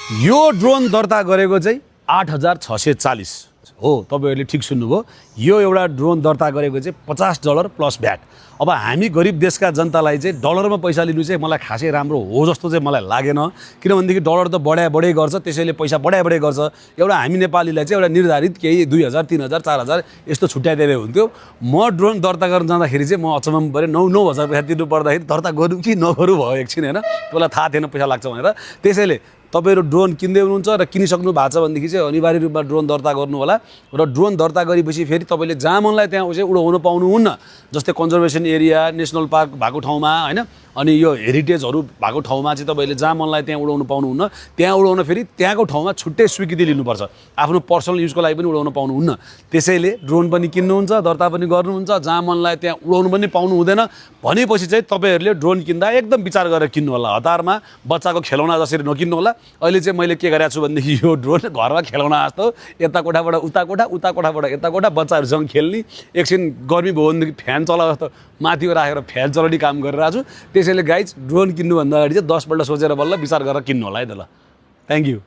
यो ड्रोन दर्ता गरेको चाहिँ 8640 हो। तपाईहरुले ठिक सुन्नुभयो। यो एउटा ड्रोन दर्ता गरेको चाहिँ $50 प्लस भ्याट। अब हामी गरिब देशका जनतालाई चाहिँ डलरमा पैसा लिनु चाहिँ मलाई खासै राम्रो हो जस्तो चाहिँ मलाई लागेन, किनभनेदेखि डलर त बढाइ गर्छ, त्यसैले पैसा बढाइ गर्छ। एउटा हामी नेपालीलाई चाहिँ एउटा निर्धारित केही 2000 3000 4000 यस्तो छुट्याइदिए हुन्थ्यो। म ड्रोन दर्ता गर्न जाँदाखेरि चाहिँ म अचम्म परे, 9,000 पैसा तिर्नु पर्दाखेरि दर्ता गरौँ कि नगरौँ भयो एकछिन हैन। त्यसलाई थाहा थिएन पैसा लाग्छ भनेर। त्यसैले तपाईहरु ड्रोन किन्दै हुनुहुन्छ र किनिसक्नु भएको छ भनेदेखि चाहिँ अनिवार्य रूपमा ड्रोन दर्ता गर्नु होला। र ड्रोन दर्ता गरेपछि फेरि तपाईले जहाँ मनलाई त्यहाँ चाहिँ उडाउन पाउनुहुन्न। जस्तै कन्जर्भेसन एरिया, नेसनल पार्क भएको ठाउँमा हैन, अनि यो हेरिटेजहरु भएको ठाउँमा चाहिँ तपाईले जहाँ मनलाई त्यहाँ उडाउन पाउनुहुन्न। त्यहाँ उडाउन फेरि त्यहाँको ठाउँमा छुट्टै स्वीकृति लिनुपर्छ। आफ्नो पर्सनल युजको लागि पनि उडाउन पाउनुहुन्न। त्यसैले ड्रोन पनि किन्नुहुन्छ, दर्ता पनि गर्नुहुन्छ, जहाँ मनलाई त्यहाँ उडाउन पनि पाउनु हुँदैन भनेपछि चाहिँ तपाईहरुले ड्रोन किन्दा एकदम विचार गरेर किन्नु होला। हतारमा बच्चाको खेलौना जसरी नकिन्नु होला। अहिले चाहिँ मैले के गरेको छु भनेदेखि यो ड्रोन घरमा खेलौना जस्तो यता कोठाबाट उता कोठा, उता कोठाबाट यता कोठा बच्चाहरुसँग खेल्ने, एकछिन गर्मी भयो भनेदेखि फ्यान चला जस्तो माथिको राखेर फ्यान चलाउने काम गरिरहेको छु। त्यसैले गाइज ड्रोन किन्नुभन्दा अगाडि चाहिँ 10 पल्ट सोचेर बल्ल विचार गरेर किन्नु होला है त ल। Thank you.